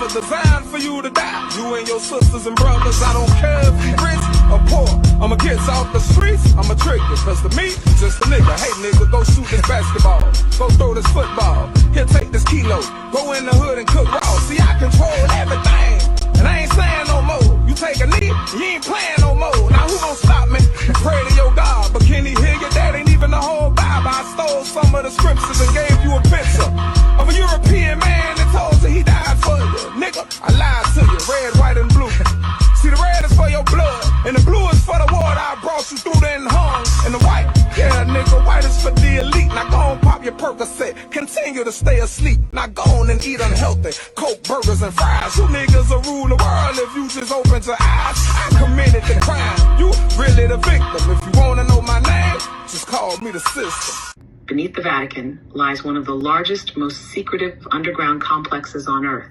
never designed for you to die. You and your sisters and brothers, I don't care if you rich or poor. I'ma get off the streets, I'ma trick you. Cause to me, just a nigga. Hey nigga, go shoot this basketball. Go throw this football. Here, take this kilo. Go in the hood and cook raw. See, I control everything. And I ain't saying no more. You take a knee, you ain't playing no more. Now who gon' stop me? Pray to your God. But can he hear you? That ain't even the whole Bible. I stole some of the scriptures and gave you a picture of a European man that told you he died for you. Nigga, I lied to you. Red, white, and blue. See, the red is for your blood, and the blue is for the water I brought you through then hung. And the white, yeah, nigga, white is for the elite. Now go on, pop your Percocet. Continue to stay asleep. Now go on and eat unhealthy. Coke, burgers, and fries. You niggas will rule the world if you just open your eyes. I committed the crime. You really the victim. If you wanna know my name, just call me the sister. Beneath the Vatican lies one of the largest, most secretive underground complexes on Earth.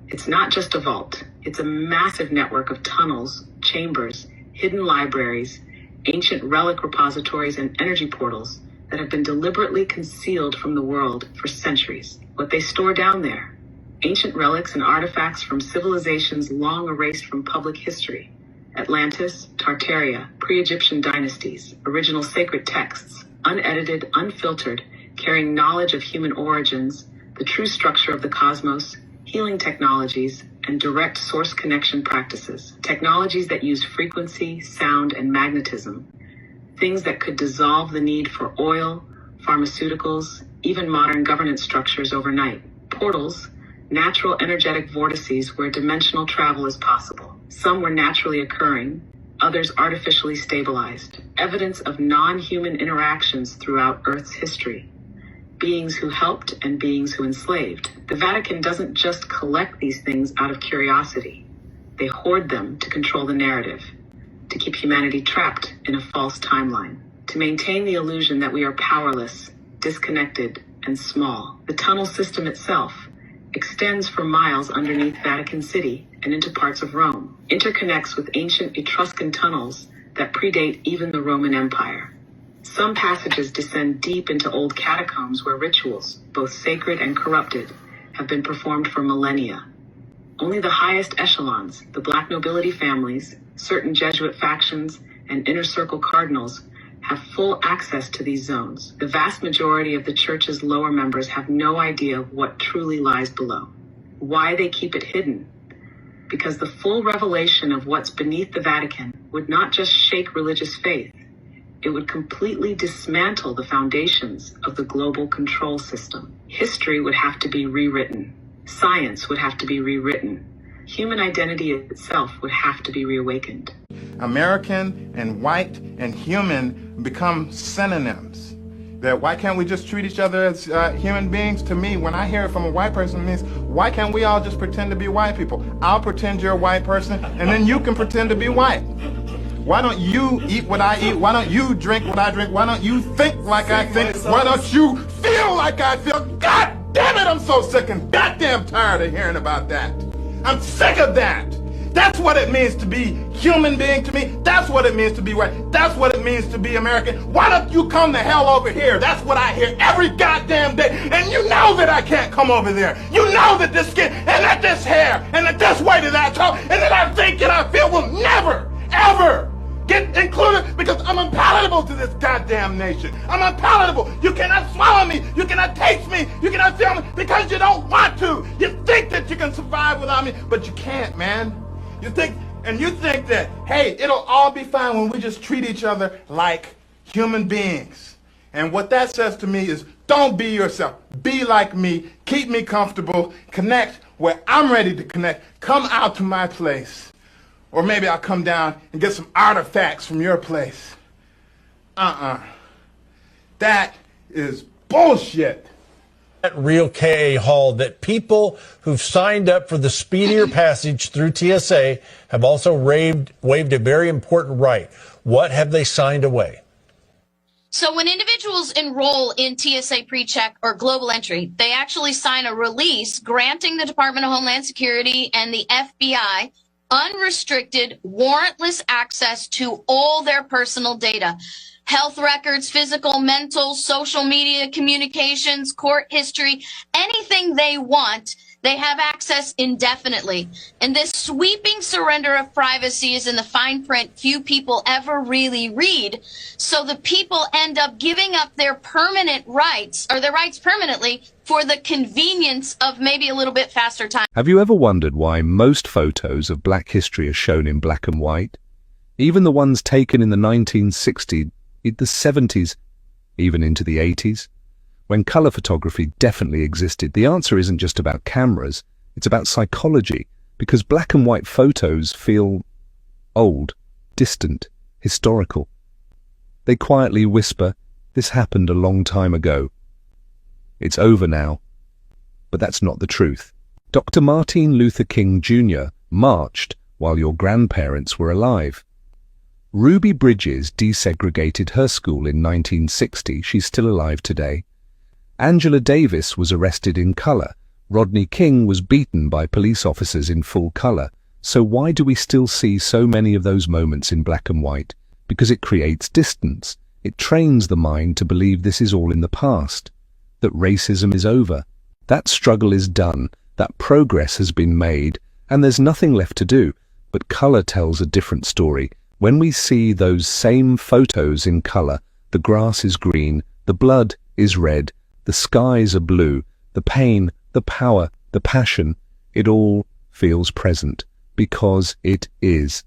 It's not just a vault. It's a massive network of tunnels, chambers, hidden libraries, ancient relic repositories, and energy portals that have been deliberately concealed from the world for centuries. What they store down there: ancient relics and artifacts from civilizations long erased from public history. Atlantis, Tartaria, pre-Egyptian dynasties, original sacred texts, unedited, unfiltered, carrying knowledge of human origins, the true structure of the cosmos, healing technologies, and direct source connection practices. Technologies that use frequency, sound, and magnetism. Things that could dissolve the need for oil, pharmaceuticals, even modern governance structures overnight. Portals, natural energetic vortices where dimensional travel is possible. Some were naturally occurring, others artificially stabilized. Evidence of non-human interactions throughout Earth's history. Beings who helped and beings who enslaved. The Vatican doesn't just collect these things out of curiosity. They hoard them to control the narrative, to keep humanity trapped in a false timeline, to maintain the illusion that we are powerless, disconnected, and small. The tunnel system itself extends for miles underneath Vatican City and into parts of Rome, interconnects with ancient Etruscan tunnels that predate even the Roman Empire. Some passages descend deep into old catacombs where rituals, both sacred and corrupted, have been performed for millennia. Only the highest echelons, the black nobility families, certain Jesuit factions, and inner circle cardinals have full access to these zones. The vast majority of the church's lower members have no idea what truly lies below. Why they keep it hidden? Because the full revelation of what's beneath the Vatican would not just shake religious faith, it would completely dismantle the foundations of the global control system. History would have to be rewritten. Science would have to be rewritten. Human identity itself would have to be reawakened. American and white and human become synonyms. That why can't we just treat each other as human beings? To me, when I hear it from a white person, it means why can't we all just pretend to be white people? I'll pretend you're a white person, and then you can pretend to be white. Why don't you eat what I eat? Why don't you drink what I drink? Why don't you think like I think? Why don't you feel like I feel? God damn it, I'm so sick and goddamn tired of hearing about that. I'm sick of that. That's what it means to be human being to me. That's what it means to be white. That's what it means to be American. Why don't you come the hell over here? That's what I hear every goddamn day. And you know that I can't come over there. You know that this skin and that this hair and that this way to that tall and that I think and I feel will never, ever get included because I'm unpalatable to this goddamn nation. I'm unpalatable. You cannot swallow me. You cannot taste me. You cannot feel me because you don't want to. You think that you can survive without me, but you can't, man. You think that, hey, it'll all be fine when we just treat each other like human beings. And what that says to me is don't be yourself. Be like me. Keep me comfortable. Connect where I'm ready to connect. Come out to my place. Or maybe I'll come down and get some artifacts from your place. That is bullshit. That real KA Hall that people who've signed up for the speedier passage through TSA have also waived a very important right. What have they signed away? So when individuals enroll in TSA PreCheck or Global Entry, they actually sign a release granting the Department of Homeland Security and the FBI unrestricted, warrantless access to all their personal data. Health records, physical, mental, social media, communications, court history, anything they want, They have access indefinitely. And this sweeping surrender of privacy is in the fine print few people ever really read. So the people end up giving up their permanent rights, or their rights permanently, for the convenience of maybe a little bit faster time. Have you ever wondered why most photos of black history are shown in black and white? Even the ones taken in the 1960s, the 70s, even into the 80s? When color photography definitely existed, the answer isn't just about cameras, it's about psychology, because black and white photos feel old, distant, historical. They quietly whisper, "This happened a long time ago. It's over now." But that's not the truth. Dr. Martin Luther King Jr. marched while your grandparents were alive. Ruby Bridges desegregated her school in 1960. She's still alive today. Angela Davis was arrested in color. Rodney King was beaten by police officers in full color. So why do we still see so many of those moments in black and white? Because it creates distance. It trains the mind to believe this is all in the past, that racism is over. That struggle is done, that progress has been made, and there's nothing left to do. But color tells a different story. When we see those same photos in color, the grass is green, the blood is red, the skies are blue, the pain, the power, the passion, it all feels present, because it is.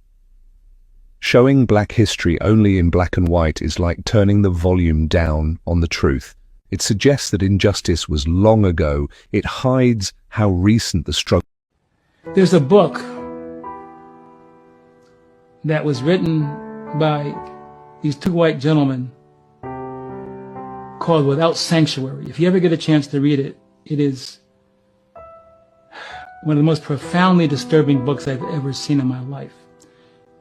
Showing black history only in black and white is like turning the volume down on the truth. It suggests that injustice was long ago. It hides how recent the struggle. There's a book that was written by these two white gentlemen called Without Sanctuary. If you ever get a chance to read it, it is one of the most profoundly disturbing books I've ever seen in my life.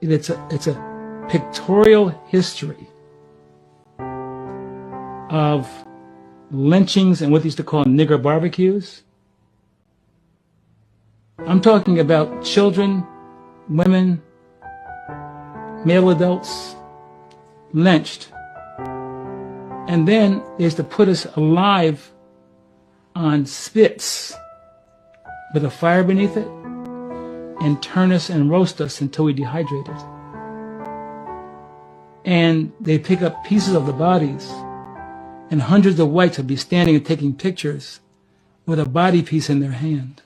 It's a pictorial history of lynchings and what they used to call nigger barbecues. I'm talking about children, women, male adults lynched. And then they used to put us alive on spits with a fire beneath it and turn us and roast us until we dehydrated. And they pick up pieces of the bodies, and hundreds of whites would be standing and taking pictures with a body piece in their hand.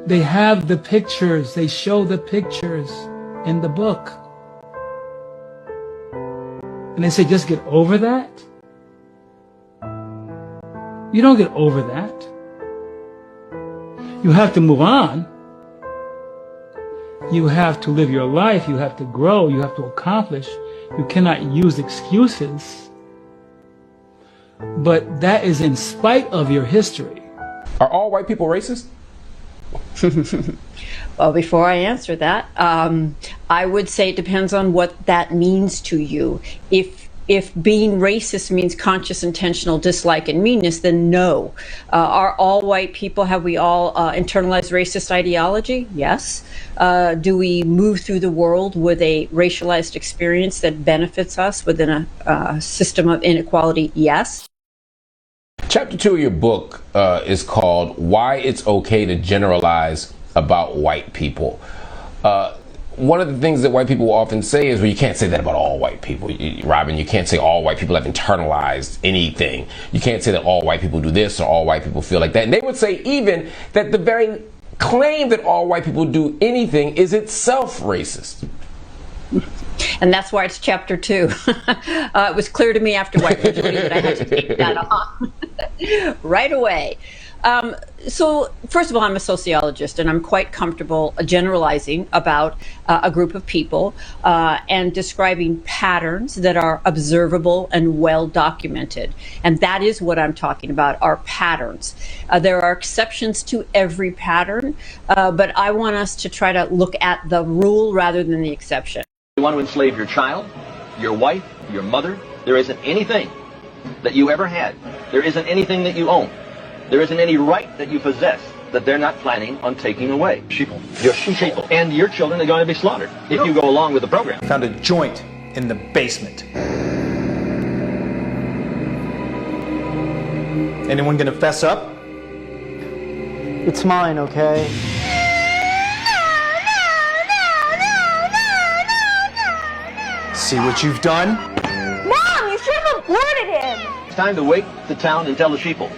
They have the pictures, they show the pictures in the book. And they say, just get over that? You don't get over that. You have to move on. You have to live your life. You have to grow. You have to accomplish. You cannot use excuses. But that is in spite of your history. Are all white people racist? Well, before I answer that, I would say it depends on what that means to you. If being racist means conscious, intentional dislike and meanness, then no. Are all white people, have we all internalized racist ideology? Yes. Do we move through the world with a racialized experience that benefits us within a system of inequality? Yes. Chapter 2 of your book is called Why It's Okay to Generalize About White People. One of the things that white people will often say is, well, you can't say that about all white people. Robin, you can't say all white people have internalized anything. You can't say that all white people do this or all white people feel like that. And they would say even that the very claim that all white people do anything is itself racist. And that's why it's chapter 2. It was clear to me after white fragility that I had to take that on right away. So first of all, I'm a sociologist, and I'm quite comfortable generalizing about a group of people and describing patterns that are observable and well documented. And that is what I'm talking about, are patterns. There are exceptions to every pattern, but I want us to try to look at the rule rather than the exception. You want to enslave your child, your wife, your mother. There isn't anything that you ever had. There isn't anything that you own. There isn't any right that you possess that they're not planning on taking away. Sheeple. Your sheeple. And your children are going to be slaughtered if you go along with the program. Found a joint in the basement. Anyone gonna fess up? It's mine, okay? See what you've done? Mom, you should have aborted him! It's time to wake the town and tell the sheeple.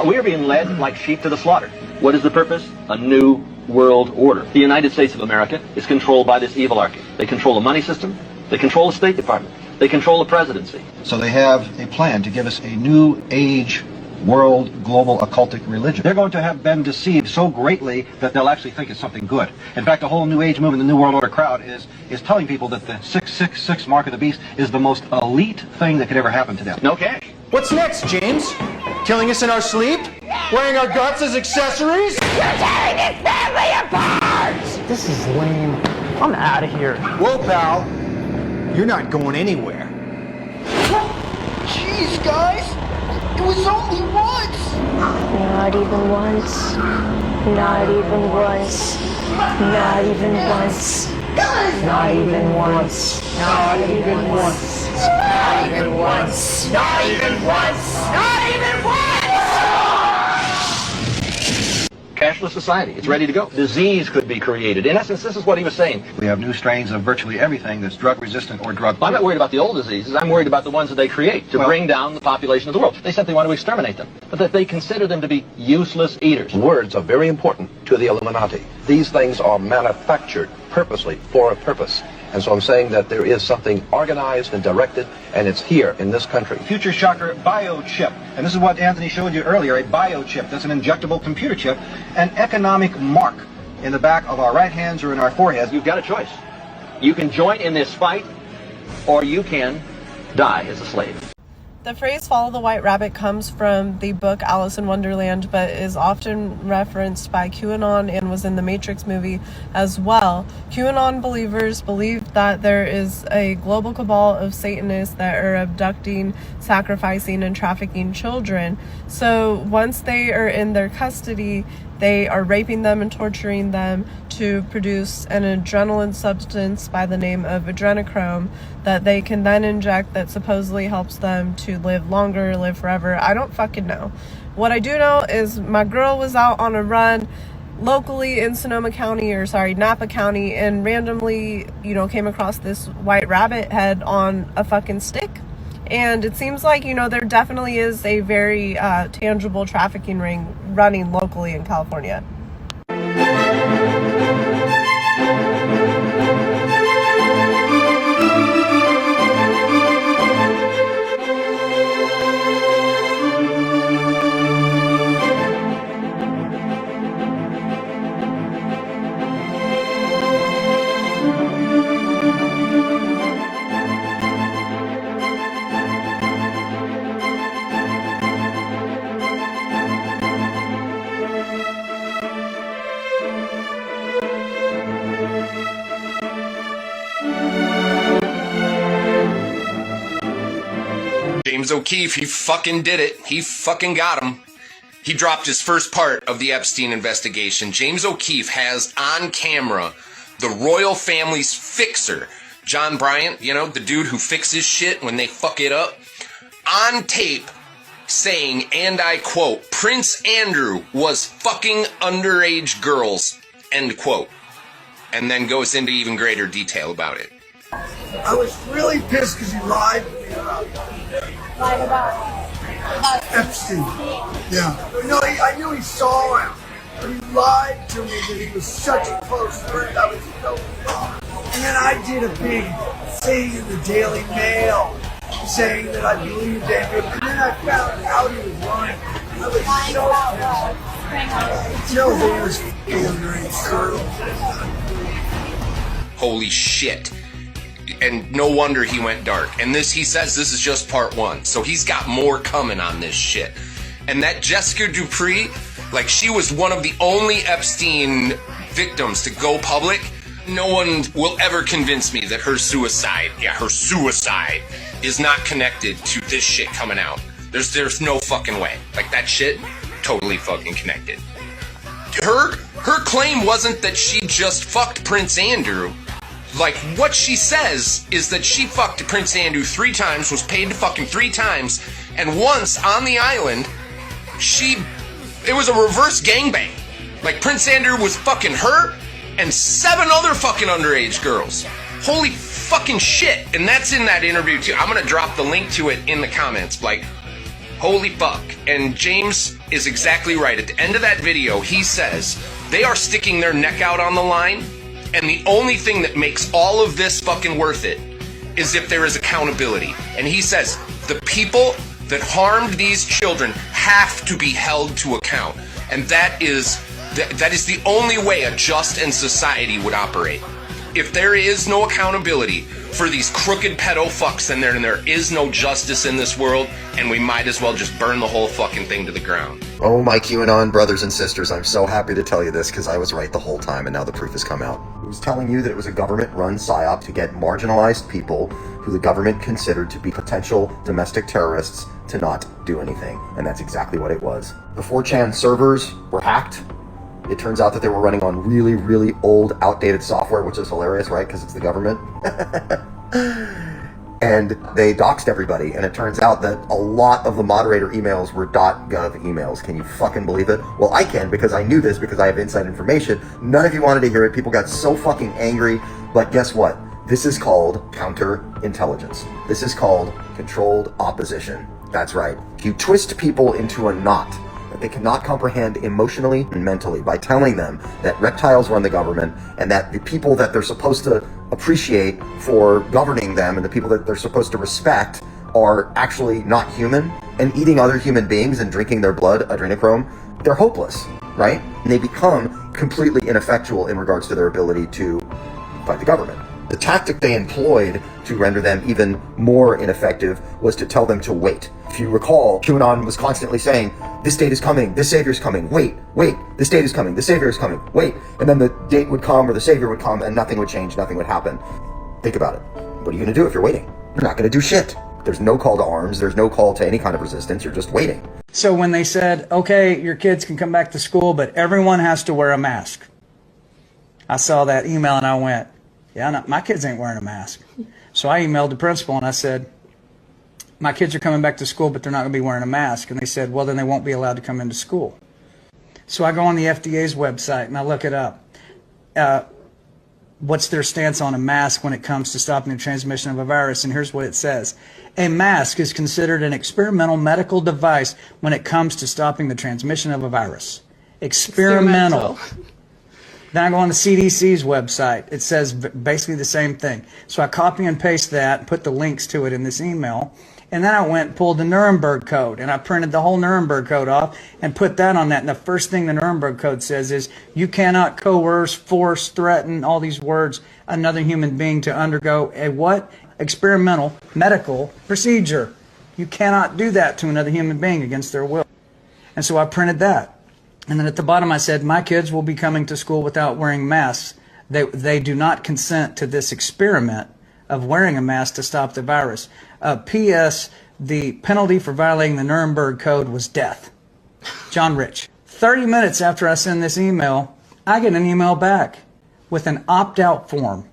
We are being led like sheep to the slaughter. What is the purpose? A new world order. The United States of America is controlled by this evil archy. They control the money system. They control the State Department. They control the presidency. So they have a plan to give us a new age world global occultic religion. They're going to have been deceived so greatly that they'll actually think it's something good. In fact, the whole New Age movement, the New World Order crowd is telling people that the 666 mark of the beast is the most elite thing that could ever happen to them. No cash. What's next, James? Killing us in our sleep? Wearing our guts as accessories? You're tearing this family apart! This is lame. I'm out of here. Whoa, pal. You're not going anywhere. Jeez, guys! It was only once! Not even once. Not even once. Not even once. Not even once. Not even once. Not even once. Not even once. Not even once. Cashless society. It's ready to go. Disease could be created. In essence, this is what he was saying. We have new strains of virtually everything that's drug resistant or drug. I'm not worried about the old diseases. I'm worried about the ones that they create to bring down the population of the world. They said they want to exterminate them, but that they consider them to be useless eaters. Words are very important to the Illuminati. These things are manufactured purposely for a purpose. And so I'm saying that there is something organized and directed, and it's here in this country. Future shocker biochip. And this is what Anthony showed you earlier, a biochip. That's an injectable computer chip. An economic mark in the back of our right hands or in our foreheads. You've got a choice. You can join in this fight, or you can die as a slave. The phrase "follow the white rabbit" comes from the book Alice in Wonderland, but is often referenced by QAnon and was in the Matrix movie as well. QAnon believers believe that there is a global cabal of Satanists that are abducting, sacrificing, and trafficking children. So once they are in their custody, they are raping them and torturing them to produce an adrenaline substance by the name of adrenochrome that they can then inject that supposedly helps them to live longer, live forever. I don't fucking know. What I do know is my girl was out on a run locally in Napa County, and randomly, came across this white rabbit head on a fucking stick. And it seems like, there definitely is a very tangible trafficking ring running locally in California. James O'Keefe, he fucking did it. He fucking got him. He dropped his first part of the Epstein investigation. James O'Keefe has on camera the royal family's fixer, John Bryant, the dude who fixes shit when they fuck it up, on tape saying, and I quote, Prince Andrew was fucking underage girls, end quote. And then goes into even greater detail about it. I was really pissed because he lied to me about Epstein. Yeah. I knew he saw him, but he lied to me that he was such a close friend. I was so wrong. And then I did a big thing in the Daily Mail saying that I believed him, and then I found out he was lying. I was so pissed. No, he was underage girl. Holy shit. And no wonder he went dark. And he says this is just part one. So he's got more coming on this shit. And that Jessica Dupree, she was one of the only Epstein victims to go public. No one will ever convince me that her suicide is not connected to this shit coming out. There's no fucking way. That shit, totally fucking connected. Her claim wasn't that she just fucked Prince Andrew. What she says is that she fucked Prince Andrew 3 times, was paid to fuck him 3 times, and once on the island, it was a reverse gangbang. Like, Prince Andrew was fucking her and 7 other fucking underage girls. Holy fucking shit. And that's in that interview too. I'm gonna drop the link to it in the comments. Like, holy fuck. And James is exactly right. At the end of that video, he says they are sticking their neck out on the line, and the only thing that makes all of this fucking worth it is if there is accountability. And he says the people that harmed these children have to be held to account. And that is the only way a just and society would operate. If there is no accountability for these crooked pedo fucks, then there is no justice in this world, and we might as well just burn the whole fucking thing to the ground. Oh, my QAnon brothers and sisters, I'm so happy to tell you this because I was right the whole time and now the proof has come out. It was telling you that it was a government-run psyop to get marginalized people who the government considered to be potential domestic terrorists to not do anything. And that's exactly what it was. The 4chan servers were hacked. It turns out that they were running on really, really old, outdated software, which is hilarious, right? Because it's the government. And they doxed everybody, and it turns out that a lot of the moderator emails were .gov emails. Can you fucking believe it? Well, I can, because I knew this, because I have inside information. None of you wanted to hear it. People got so fucking angry. But guess what? This is called counterintelligence. This is called controlled opposition. That's right. You twist people into a knot that they cannot comprehend emotionally and mentally by telling them that reptiles run the government and that the people that they're supposed to appreciate for governing them and the people that they're supposed to respect are actually not human and eating other human beings and drinking their blood, adrenochrome. They're hopeless, right? And they become completely ineffectual in regards to their ability to fight the government. The tactic they employed to render them even more ineffective was to tell them to wait. If you recall, QAnon was constantly saying, this date is coming, this savior's coming, wait, this date is coming, this savior is coming, wait. And then the date would come or the savior would come and nothing would change, nothing would happen. Think about it. What are you gonna do if you're waiting? You're not gonna do shit. There's no call to arms, there's no call to any kind of resistance, you're just waiting. So when they said, okay, your kids can come back to school, but everyone has to wear a mask. I saw that email and I went, yeah, no, my kids ain't wearing a mask. So I emailed the principal and I said, my kids are coming back to school, but they're not going to be wearing a mask. And they said, well, then they won't be allowed to come into school. So I go on the FDA's website and I look it up. What's their stance on a mask when it comes to stopping the transmission of a virus? And here's what it says. A mask is considered an experimental medical device when it comes to stopping the transmission of a virus. Experimental. Then I go on the CDC's website. It says basically the same thing. So I copy and paste that and put the links to it in this email. And then I went and pulled the Nuremberg Code, and I printed the whole Nuremberg Code off and put that on that. And the first thing the Nuremberg Code says is you cannot coerce, force, threaten, all these words, another human being to undergo a what? Experimental medical procedure. You cannot do that to another human being against their will. And so I printed that. And then at the bottom I said, my kids will be coming to school without wearing masks. They do not consent to this experiment of wearing a mask to stop the virus. P.S. The penalty for violating the Nuremberg Code was death. John Rich. 30 minutes after I send this email, I get an email back with an opt-out form.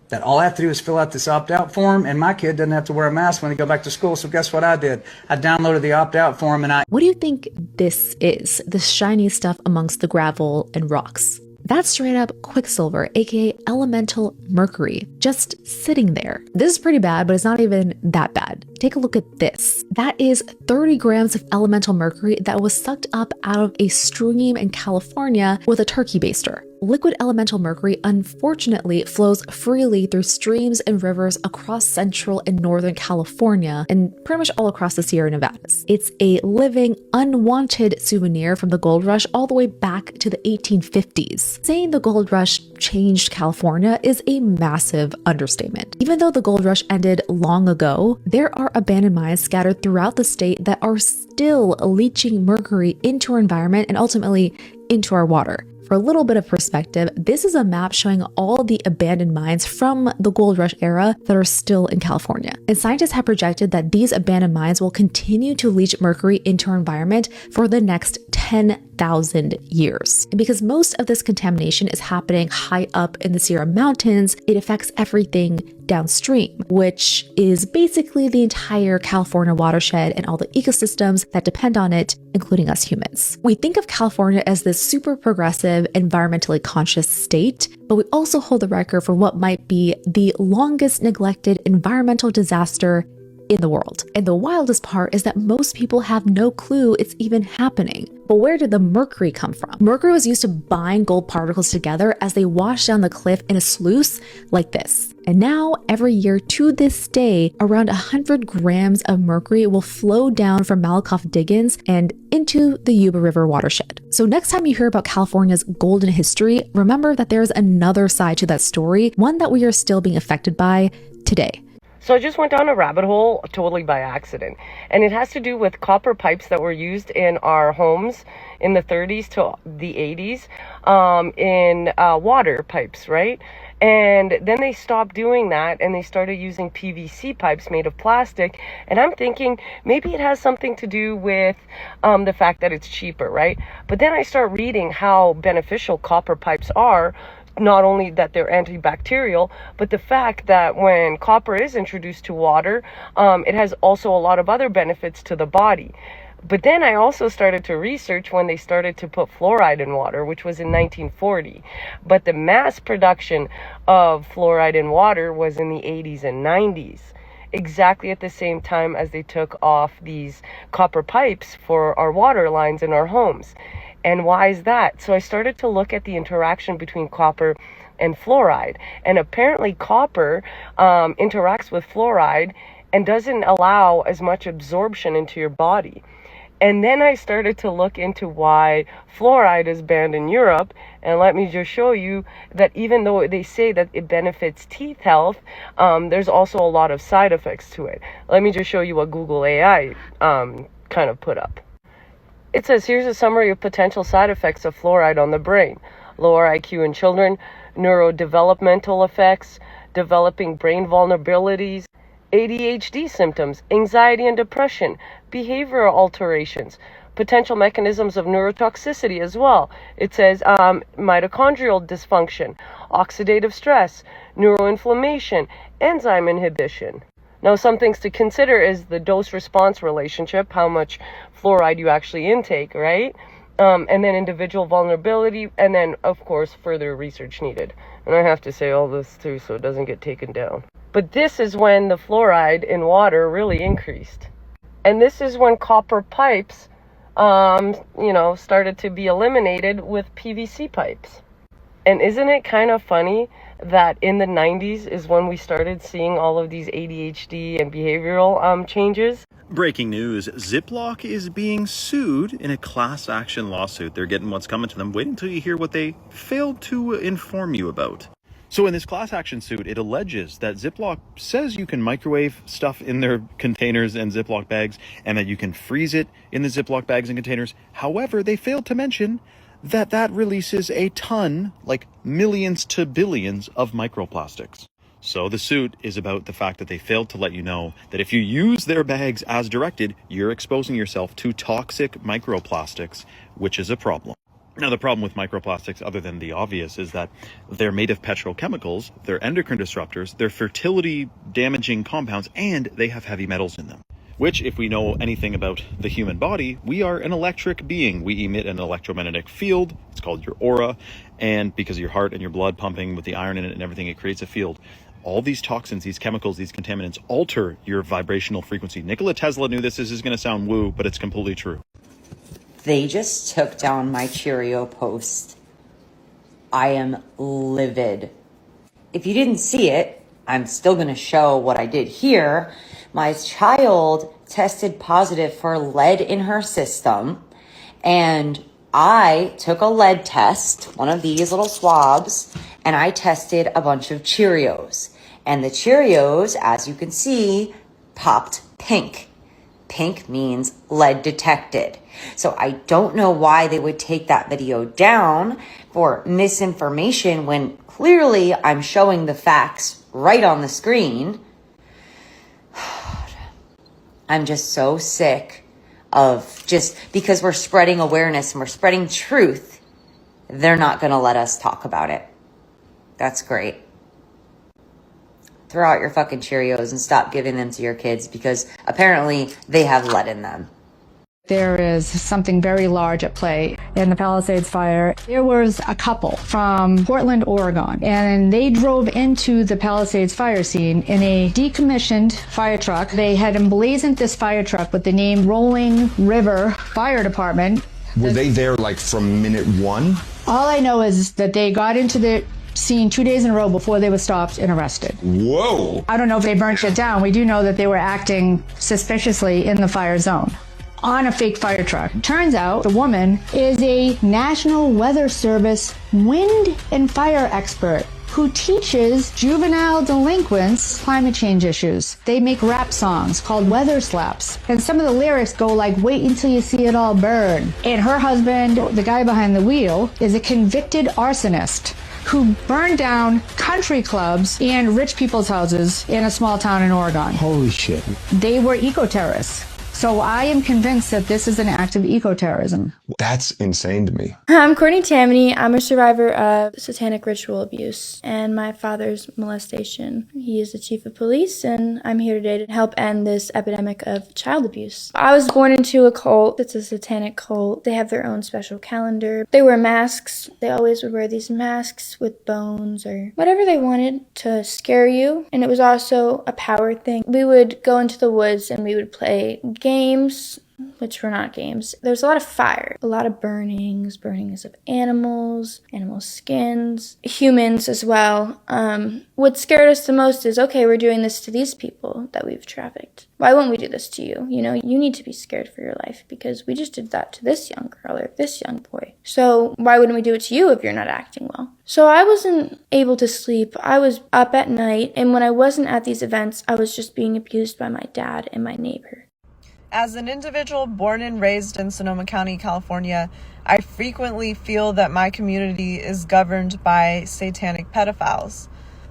That all I have to do is fill out this opt-out form, and my kid doesn't have to wear a mask when they go back to school. So guess what I did? I downloaded the opt-out form and What do you think this is, this shiny stuff amongst the gravel and rocks? That's straight up Quicksilver, aka elemental mercury, just sitting there. This is pretty bad, but it's not even that bad. Take a look at this. That is 30 grams of elemental mercury that was sucked up out of a stream in California with a turkey baster. Liquid elemental mercury unfortunately flows freely through streams and rivers across central and northern California and pretty much all across the Sierra Nevadas. It's a living, unwanted souvenir from the gold rush all the way back to the 1850s. Saying the gold rush changed California is a massive understatement. Even though the gold rush ended long ago, there are abandoned mines scattered throughout the state that are still leaching mercury into our environment and ultimately into our water. For a little bit of perspective, this is a map showing all the abandoned mines from the gold rush era that are still in California. And scientists have projected that these abandoned mines will continue to leach mercury into our environment for the next 10,000 years. And because most of this contamination is happening high up in the Sierra Mountains, it affects everything downstream, which is basically the entire California watershed and all the ecosystems that depend on it, including us humans. We think of California as this super progressive, environmentally conscious state, but we also hold the record for what might be the longest neglected environmental disaster in the world. And the wildest part is that most people have no clue it's even happening. But where did the mercury come from? Mercury was used to bind gold particles together as they washed down the cliff in a sluice like this. And now, every year to this day, around 100 grams of mercury will flow down from Malakoff Diggins and into the Yuba River watershed. So next time you hear about California's golden history, remember that there's another side to that story, one that we are still being affected by today. So I just went down a rabbit hole totally by accident. And it has to do with copper pipes that were used in our homes in the 30s to the 80s in water pipes, right? And then they stopped doing that and they started using PVC pipes made of plastic. And I'm thinking maybe it has something to do with the fact that it's cheaper, right? But then I start reading how beneficial copper pipes are. Not only that they're antibacterial, but the fact that when copper is introduced to water, it has also a lot of other benefits to the body. But then I also started to research when they started to put fluoride in water, which was in 1940. But the mass production of fluoride in water was in the 80s and 90s, exactly at the same time as they took off these copper pipes for our water lines in our homes. And why is that? So I started to look at the interaction between copper and fluoride. And apparently copper interacts with fluoride and doesn't allow as much absorption into your body. And then I started to look into why fluoride is banned in Europe. And let me just show you that even though they say that it benefits teeth health, there's also a lot of side effects to it. Let me just show you what Google AI kind of put up. It says, here's a summary of potential side effects of fluoride on the brain. Lower IQ in children, neurodevelopmental effects, developing brain vulnerabilities, ADHD symptoms, anxiety and depression, behavioral alterations, potential mechanisms of neurotoxicity as well. It says mitochondrial dysfunction, oxidative stress, neuroinflammation, enzyme inhibition. Now, some things to consider is the dose-response relationship, how much fluoride you actually intake, right? And then individual vulnerability, and then, of course, further research needed. And I have to say all this, too, so it doesn't get taken down. But this is when the fluoride in water really increased. And this is when copper pipes, started to be eliminated with PVC pipes. And isn't it kind of funny that in the 90s is when we started seeing all of these ADHD and behavioral changes? Breaking news, Ziploc is being sued in a class action lawsuit. They're getting what's coming to them. Wait until you hear what they failed to inform you about. So in this class action suit, it alleges that Ziploc says you can microwave stuff in their containers and Ziploc bags, and that you can freeze it in the Ziploc bags and containers. However, they failed to mention that releases a ton, like millions to billions of microplastics. So the suit is about the fact that they failed to let you know that if you use their bags as directed, you're exposing yourself to toxic microplastics, which is a problem. Now, the problem with microplastics, other than the obvious, is that they're made of petrochemicals, they're endocrine disruptors, they're fertility damaging compounds, and they have heavy metals in them. Which, if we know anything about the human body, we are an electric being. We emit an electromagnetic field. It's called your aura. And because of your heart and your blood pumping with the iron in it and everything, it creates a field. All these toxins, these chemicals, these contaminants alter your vibrational frequency. Nikola Tesla knew this. This is going to sound woo, but it's completely true. They just took down my Cheerio post. I am livid. If you didn't see it, I'm still going to show what I did here. My child tested positive for lead in her system, and I took a lead test, one of these little swabs, and I tested a bunch of Cheerios. And the Cheerios, as you can see, popped pink. Pink means lead detected. So I don't know why they would take that video down for misinformation when clearly I'm showing the facts right on the screen. I'm just so sick of just because we're spreading awareness and we're spreading truth, they're not going to let us talk about it. That's great. Throw out your fucking Cheerios and stop giving them to your kids because apparently they have lead in them. There is something very large at play in the Palisades fire. There was a couple from Portland, Oregon, and they drove into the Palisades fire scene in a decommissioned fire truck. They had emblazoned this fire truck with the name Rolling River Fire Department. Were they there like from minute one? All I know is that they got into the scene 2 days in a row before they were stopped and arrested. Whoa! I don't know if they burnt it down. We do know that they were acting suspiciously in the fire zone on a fake fire truck. Turns out the woman is a National Weather Service wind and fire expert who teaches juvenile delinquents climate change issues. They make rap songs called Weather Slaps. And some of the lyrics go like, wait until you see it all burn. And her husband, the guy behind the wheel, is a convicted arsonist who burned down country clubs and rich people's houses in a small town in Oregon. Holy shit. They were eco-terrorists. So I am convinced that this is an act of eco-terrorism. That's insane to me. I'm Courtney Tammany. I'm a survivor of satanic ritual abuse and my father's molestation. He is the chief of police, and I'm here today to help end this epidemic of child abuse. I was born into a cult. It's a satanic cult. They have their own special calendar. They wear masks. They always would wear these masks with bones or whatever they wanted to scare you. And it was also a power thing. We would go into the woods and we would play games, which were not games. There's a lot of fire, a lot of burnings of animals, animal skins, humans as well. What scared us the most is, okay, we're doing this to these people that we've trafficked. Why won't we do this to you? You know, you need to be scared for your life because we just did that to this young girl or this young boy. So why wouldn't we do it to you if you're not acting well? So I wasn't able to sleep. I was up at night, and when I wasn't at these events, I was just being abused by my dad and my neighbor. As an individual born and raised in Sonoma County, California, I frequently feel that my community is governed by satanic pedophiles.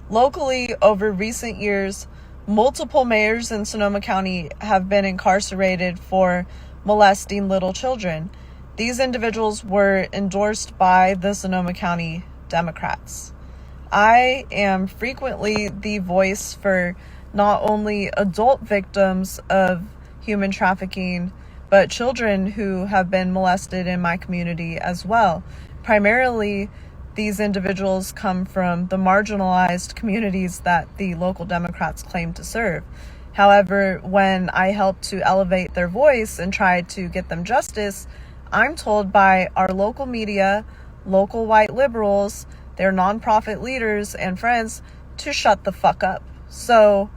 Locally, over recent years, multiple mayors in Sonoma County have been incarcerated for molesting little children. These individuals were endorsed by the Sonoma County Democrats. I am frequently the voice for not only adult victims of human trafficking, but children who have been molested in my community as well. Primarily, these individuals come from the marginalized communities that the local Democrats claim to serve. However, when I help to elevate their voice and try to get them justice, I'm told by our local media, local white liberals, their nonprofit leaders and friends to shut the fuck up. So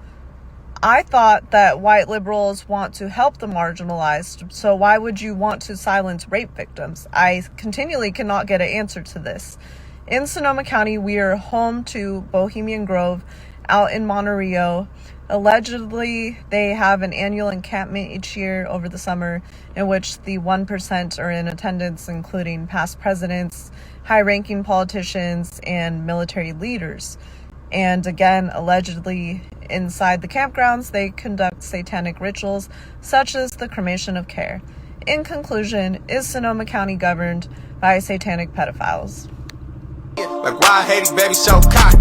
I thought that white liberals want to help the marginalized, so why would you want to silence rape victims? I continually cannot get an answer to this. In Sonoma County, we are home to Bohemian Grove out in Monterey. Allegedly, they have an annual encampment each year over the summer in which the 1% are in attendance, including past presidents, high-ranking politicians, and military leaders. And again, allegedly, inside the campgrounds, they conduct satanic rituals, such as the cremation of care. In conclusion, is Sonoma County governed by satanic pedophiles? Like why I hate these babies so cocky?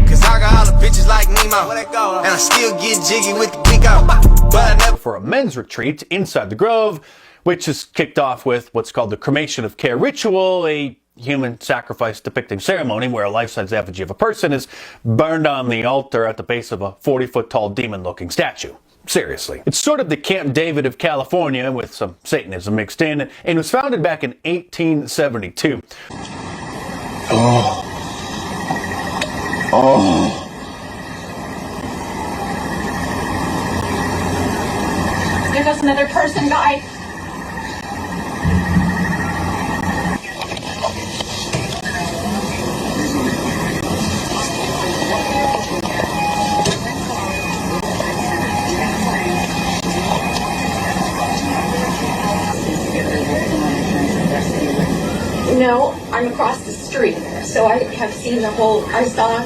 Cause I got all the bitches like Nemo, and I still get jiggy with the Pico. But I never for a men's retreat inside the Grove, which is kicked off with what's called the cremation of care ritual, a human sacrifice depicting ceremony where a life-size effigy of a person is burned on the altar at the base of a 40-foot tall demon-looking statue. Seriously. It's sort of the Camp David of California with some Satanism mixed in, and was founded back in 1872. There goes another person, guys. No, I'm across the street, so I have seen I saw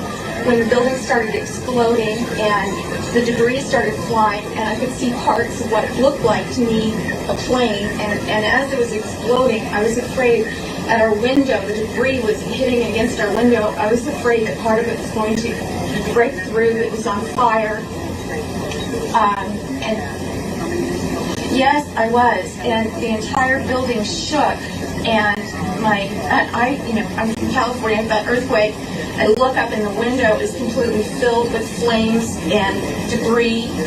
when the building started exploding and the debris started flying, and I could see parts of what looked like to me a plane, and as it was exploding, I was afraid at our window, the debris was hitting against our window. I was afraid that part of it was going to break through, that it was on fire. And yes, I was, and the entire building shook. And I'm from California. That earthquake. I look up, and the window is completely filled with flames and debris. You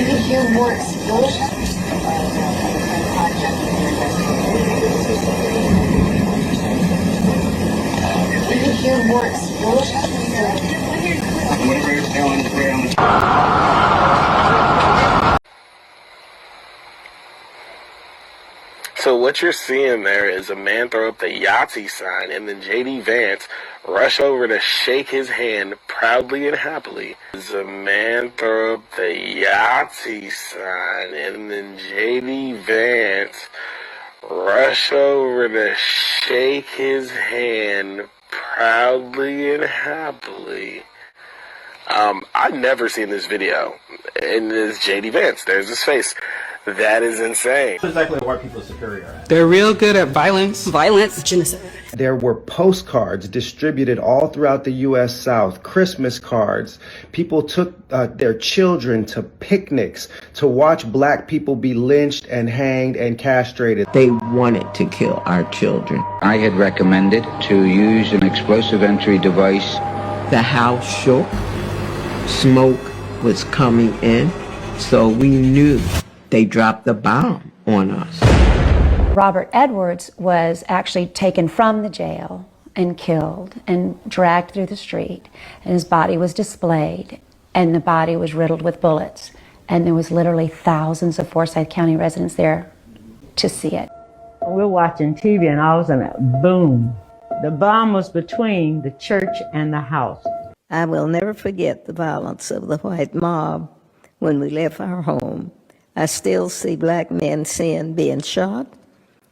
can hear more explosions. You can hear more explosions. So what you're seeing there is a man throw up the Yahtzee sign, and then J.D. Vance rush over to shake his hand proudly and happily. As a man throw up the Yahtzee sign, and then J.D. Vance rush over to shake his hand proudly and happily. I've never seen this video, and it's J.D. Vance. There's his face. That is insane. What exactly are white people superior at? They're real good at violence. Genocide. There were postcards distributed all throughout the U.S. South, Christmas cards. People took their children to picnics to watch black people be lynched and hanged and castrated. They wanted to kill our children. I had recommended to use an explosive entry device. The house shook. Smoke was coming in, so we knew they dropped the bomb on us. Robert Edwards was actually taken from the jail and killed and dragged through the street, and his body was displayed, and the body was riddled with bullets, and there was literally thousands of Forsyth County residents there to see it. We're watching TV, and all of a sudden, boom. The bomb was between the church and the house. I will never forget the violence of the white mob when we left our home. I still see black men being shot,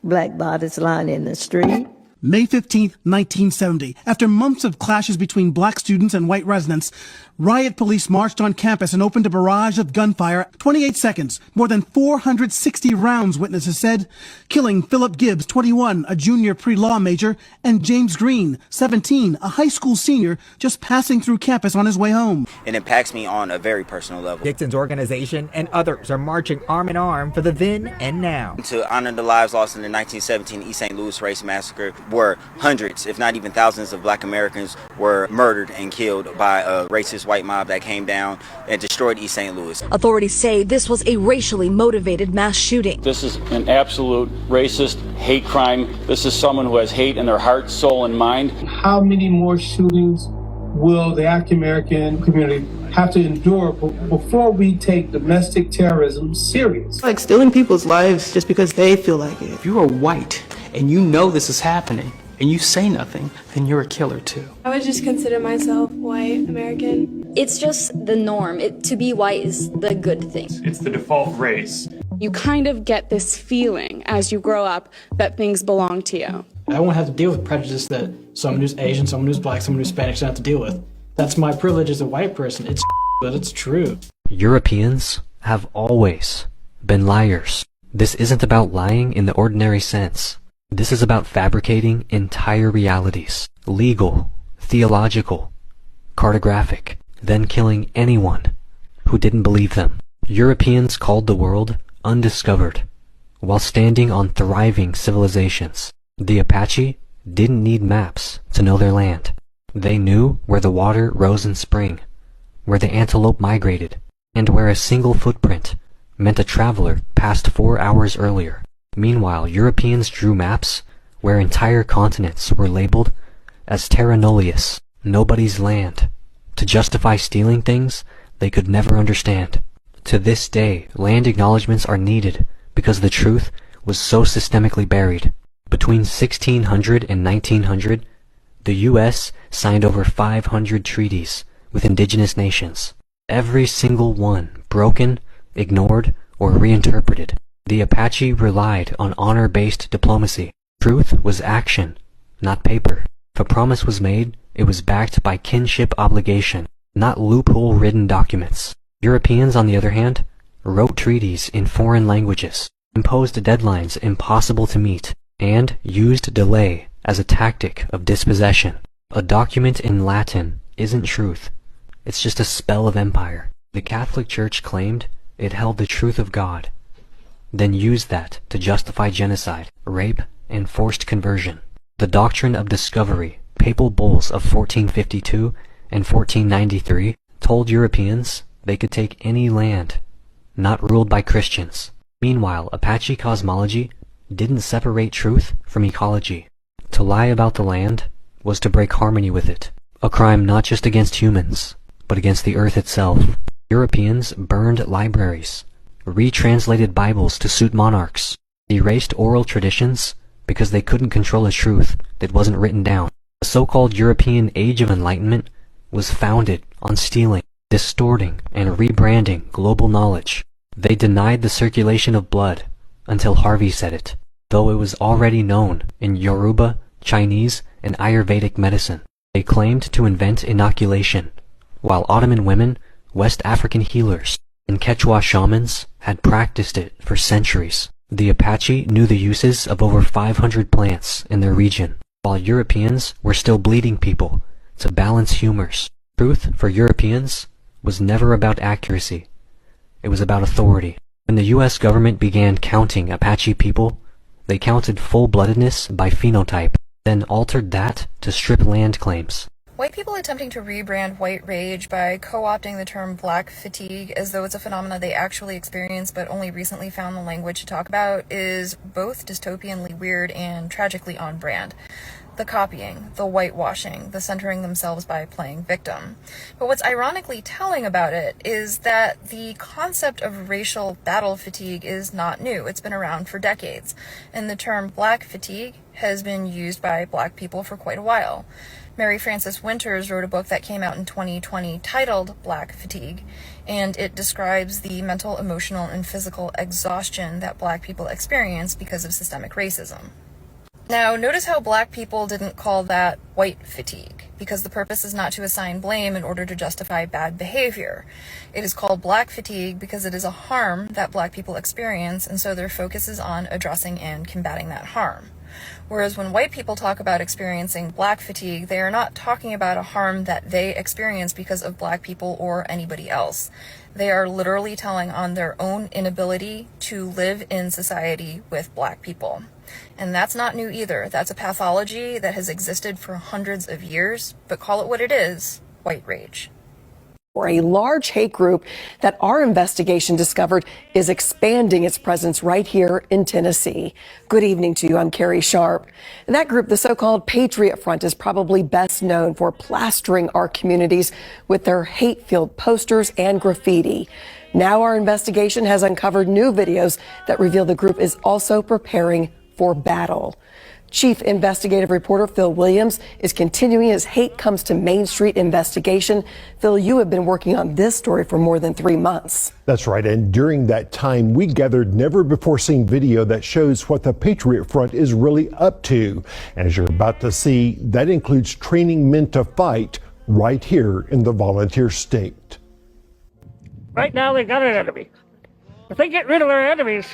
black bodies lying in the street. May 15, 1970, after months of clashes between black students and white residents, riot police marched on campus and opened a barrage of gunfire. 28 seconds, more than 460 rounds, witnesses said, killing Philip Gibbs, 21, a junior pre-law major, and James Green, 17, a high school senior just passing through campus on his way home. It impacts me on a very personal level. Dixon's organization and others are marching arm in arm for the then and now. To honor the lives lost in the 1917 East St. Louis race massacre, where hundreds, if not even thousands, of black Americans were murdered and killed by a racist white mob that came down and destroyed East St. Louis. Authorities say this was a racially motivated mass shooting. This is an absolute racist hate crime. This is someone who has hate in their heart, soul, and mind. How many more shootings will the African American community have to endure before we take domestic terrorism serious? Like stealing people's lives just because they feel like it. If you are white and you know this is happening and you say nothing, then you're a killer too. I would just consider myself white American. It's just the norm. To be white is the good thing. It's the default race. You kind of get this feeling as you grow up that things belong to you. I won't have to deal with prejudice that someone who's Asian, someone who's black, someone who's Spanish should have to deal with. That's my privilege as a white person. It's but it's true. Europeans have always been liars. This isn't about lying in the ordinary sense. This is about fabricating entire realities, legal, theological, cartographic, then killing anyone who didn't believe them. Europeans called the world undiscovered, while standing on thriving civilizations. The Apache didn't need maps to know their land. They knew where the water rose in spring, where the antelope migrated, and where a single footprint meant a traveler passed 4 hours earlier. Meanwhile, Europeans drew maps where entire continents were labeled as terra nullius, nobody's land, to justify stealing things they could never understand. To this day, land acknowledgments are needed because the truth was so systemically buried. Between 1600 and 1900, the U.S. signed over 500 treaties with indigenous nations, every single one broken ignored, or reinterpreted. The Apache relied on honor-based diplomacy. Truth was action, not paper. If a promise was made, it was backed by kinship obligation, not loophole-ridden documents. Europeans, on the other hand, wrote treaties in foreign languages, imposed deadlines impossible to meet, and used delay as a tactic of dispossession. A document in Latin isn't truth. It's just a spell of empire. The Catholic Church claimed it held the truth of God, then used that to justify genocide, rape, and forced conversion. The doctrine of discovery, papal bulls of 1452 and 1493, told Europeans they could take any land not ruled by Christians. Meanwhile, Apache cosmology didn't separate truth from ecology. To lie about the land was to break harmony with it, a crime not just against humans, but against the earth itself. Europeans burned libraries, retranslated Bibles to suit monarchs, erased oral traditions because they couldn't control a truth that wasn't written down. The so-called European Age of Enlightenment was founded on stealing, distorting, and rebranding global knowledge. They denied the circulation of blood until Harvey said it, though it was already known in Yoruba, Chinese, and Ayurvedic medicine. They claimed to invent inoculation, while Ottoman women, West African healers, and Quechua shamans had practiced it for centuries. The Apache knew the uses of over 500 plants in their region, while Europeans were still bleeding people to balance humors. Truth for Europeans was never about accuracy. It was about authority. When the U.S. government began counting Apache people, they counted full-bloodedness by phenotype, then altered that to strip land claims. White people attempting to rebrand white rage by co-opting the term black fatigue as though it's a phenomenon they actually experienced but only recently found the language to talk about is both dystopianly weird and tragically on brand. The copying, the whitewashing, the centering themselves by playing victim. But what's ironically telling about it is that the concept of racial battle fatigue is not new. It's been around for decades, and the term black fatigue has been used by black people for quite a while. Mary Frances Winters wrote a book that came out in 2020 titled Black Fatigue, and it describes the mental, emotional, and physical exhaustion that black people experience because of systemic racism. Now, notice how black people didn't call that white fatigue, because the purpose is not to assign blame in order to justify bad behavior. It is called black fatigue because it is a harm that black people experience, and so their focus is on addressing and combating that harm. Whereas when white people talk about experiencing black fatigue, they are not talking about a harm that they experience because of black people or anybody else. They are literally telling on their own inability to live in society with black people. And that's not new either. That's a pathology that has existed for hundreds of years, but call it what it is, white rage. Or a large hate group that our investigation discovered is expanding its presence right here in Tennessee. Good evening to you. I'm Carrie Sharp. And that group, the so-called Patriot Front, is probably best known for plastering our communities with their hate-filled posters and graffiti. Now our investigation has uncovered new videos that reveal the group is also preparing for battle. Chief Investigative Reporter Phil Williams is continuing his Hate Comes to Main Street investigation. Phil, you have been working on this story for more than 3 months. That's right. And during that time, we gathered never before seen video that shows what the Patriot Front is really up to. And as you're about to see, that includes training men to fight right here in the volunteer state. Right now, they got an enemy. If they get rid of their enemies,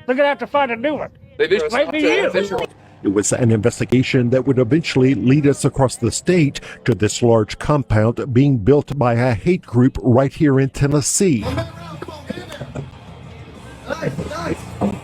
they're going to have to find a new one. It might be you. It was an investigation that would eventually lead us across the state to this large compound being built by a hate group right here in Tennessee.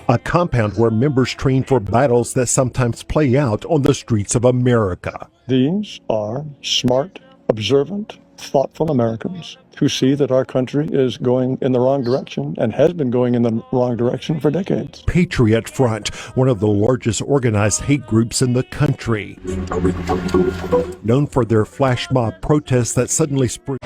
A compound where members train for battles that sometimes play out on the streets of America. These are smart, observant, thoughtful Americans who see that our country is going in the wrong direction and has been going in the wrong direction for decades. Patriot Front, one of the largest organized hate groups in the country. Known for their flash mob protests that suddenly spring.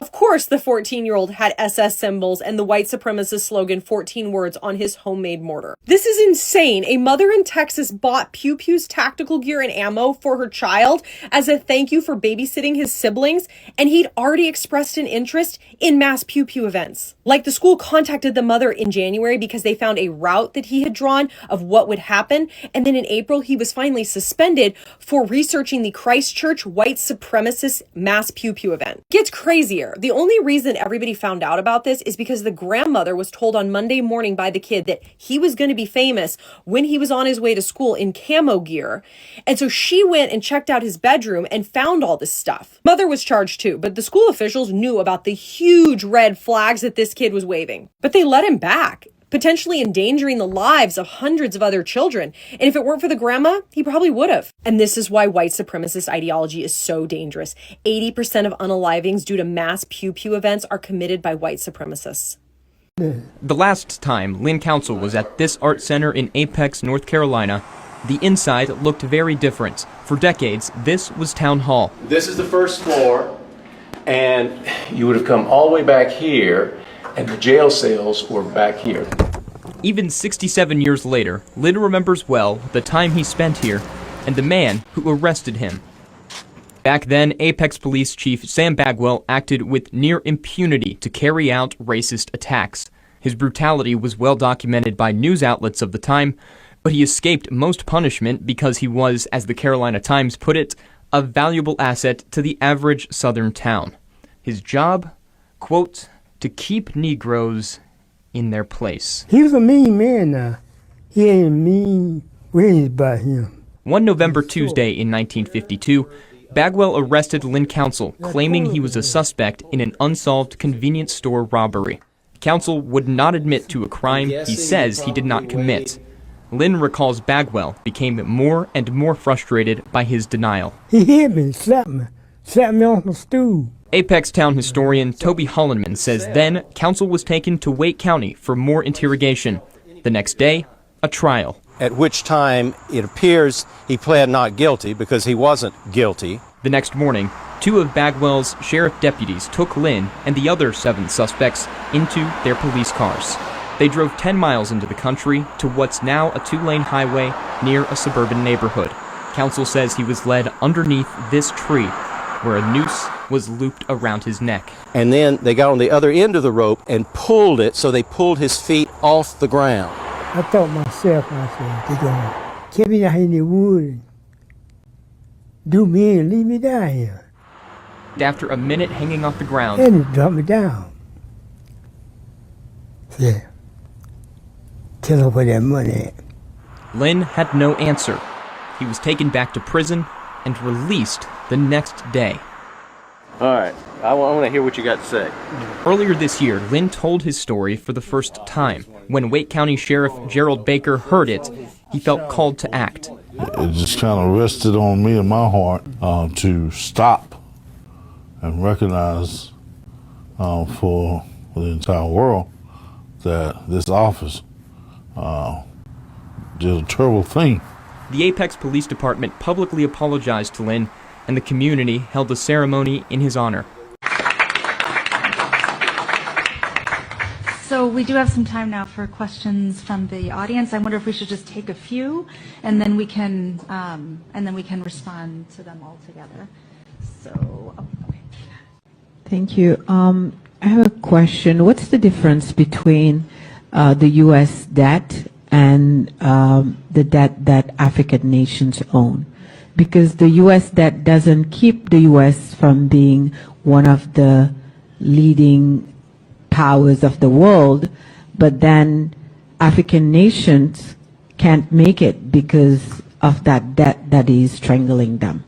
Of course, course, the 14-year-old had SS symbols and the white supremacist slogan 14 words on his homemade mortar. This is insane. A mother in Texas bought Pew Pew's tactical gear and ammo for her child as a thank you for babysitting his siblings, and he'd already expressed an interest in mass Pew Pew events. Like, the school contacted the mother in January because they found a route that he had drawn of what would happen, and then in April he was finally suspended for researching the Christchurch white supremacist mass Pew Pew event. Gets crazier. The only reason everybody found out about this is because the grandmother was told on Monday morning by the kid that he was going to be famous when he was on his way to school in camo gear. And so she went and checked out his bedroom and found all this stuff. Mother was charged too, but the school officials knew about the huge red flags that this kid was waving. But they let him back, potentially endangering the lives of hundreds of other children. And if it weren't for the grandma, he probably would have. And this is why white supremacist ideology is so dangerous. 80% of unalivings due to mass Pew Pew events are committed by white supremacists. The last time Lynn Council was at this art center in Apex, North Carolina, the inside looked very different. For decades, this was Town Hall. This is the first floor, and you would have come all the way back here, and the jail cells were back here. Even 67 years later, Lynn remembers well the time he spent here and the man who arrested him. Back then, Apex Police Chief Sam Bagwell acted with near impunity to carry out racist attacks. His brutality was well documented by news outlets of the time, but he escaped most punishment because he was, as the Carolina Times put it, a valuable asset to the average southern town. His job, quote, to keep Negroes in their place. He was a mean man now. He ain't mean ways about him. One November Tuesday in 1952, Bagwell arrested Lynn Council, claiming he was a suspect in an unsolved convenience store robbery. Council would not admit to a crime he says he did not commit. Lynn recalls Bagwell became more and more frustrated by his denial. He hit me, slapped me on the stool. Apex town historian Toby Hollenman says then Council was taken to Wake County for more interrogation. The next day, a trial. At which time it appears he pled not guilty because he wasn't guilty. The next morning, 2 of Bagwell's sheriff deputies took Lynn and the other 7 suspects into their police cars. They drove 10 miles into the country to what's now a 2-lane highway near a suburban neighborhood. Council says he was led underneath this tree, where a noose was looped around his neck. And then they got on the other end of the rope and pulled it, so they pulled his feet off the ground. I thought myself, I said, they're going to keep me down in the wood, do me and leave me down here. After a minute hanging off the ground, and he dropped me down. Yeah. Tell her where that money at. Lynn had no answer. He was taken back to prison and released the next day. All right, I want to hear what you got to say. Earlier this year, Lynn told his story for the first time. When Wake County Sheriff Gerald Baker heard it, he felt called to act. It just kind of rested on me and my heart to stop and recognize for the entire world that this office did a terrible thing. The Apex Police Department publicly apologized to Lynn, and the community held a ceremony in his honor. So we do have some time now for questions from the audience. I wonder if we should just take a few, and then we can respond to them all together. So, okay. Thank you. I have a question. What's the difference between the U.S. debt and the debt that African nations own? Because the U.S. debt doesn't keep the U.S. from being one of the leading powers of the world, but then African nations can't make it because of that debt that is strangling them.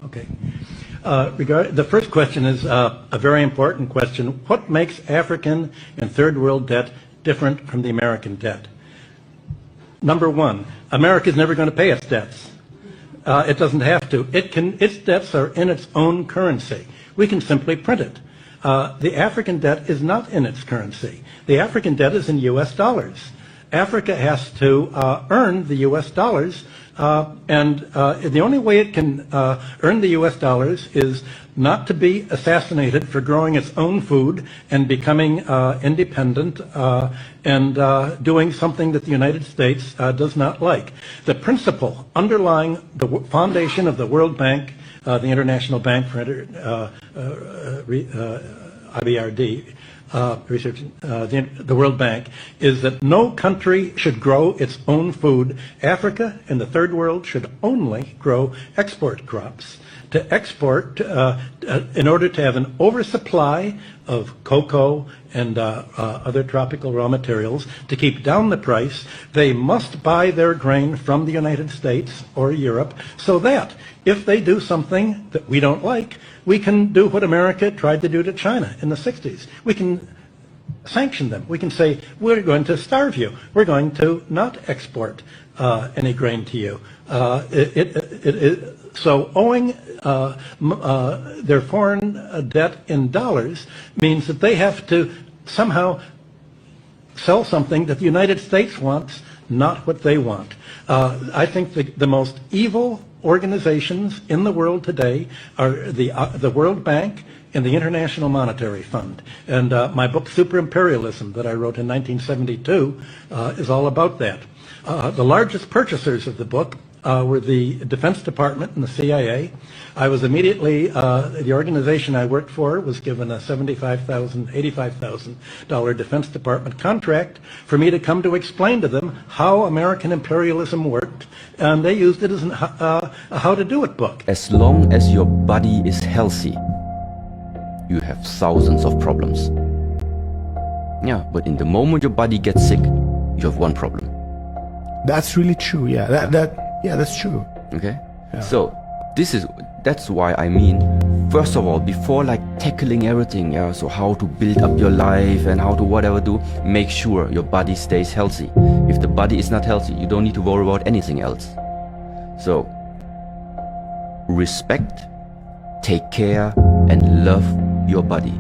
Okay. The first question is a very important question. What makes African and third world debt different from the American debt? Number one, America is never going to pay its debts. It doesn't have to. Its debts are in its own currency. We can simply print it. The African debt is not in its currency. The African debt is in U.S. dollars. Africa has to earn the U.S. dollars, and the only way it can earn the U.S. dollars is not to be assassinated for growing its own food and becoming independent and doing something that the United States does not like. The principle underlying the foundation of the World Bank, the International Bank for IBRD, research, the World Bank, is that no country should grow its own food. Africa and the third world should only grow export crops. To export, in order to have an oversupply of cocoa and other tropical raw materials, to keep down the price, they must buy their grain from the United States or Europe, so that if they do something that we don't like, we can do what America tried to do to China in the 60s. We can sanction them. We can say, we're going to starve you. We're going to not export any grain to you. So owing their foreign debt in dollars means that they have to somehow sell something that the United States wants, not what they want. I think the most evil organizations in the world today are the World Bank and the International Monetary Fund. And my book, Super Imperialism, that I wrote in 1972, is all about that. The largest purchasers of the book were the Defense Department and the CIA. I was immediately, the organization I worked for was given a $75,000, $85,000 Defense Department contract for me to come to explain to them how American imperialism worked, and they used it as a how to do it book. As long as your body is healthy, you have thousands of problems. Yeah, but in the moment your body gets sick, you have one problem. That's really true. Yeah, that's true. Okay, so that's why I mean, first of all, before like tackling everything, so how to build up your life and how to whatever do, make sure your body stays healthy. If the body is not healthy, you don't need to worry about anything else. So respect, take care, and love your body.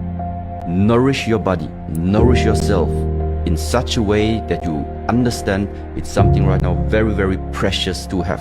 Nourish your body, nourish yourself in such a way that you understand it's something right now very, very precious to have.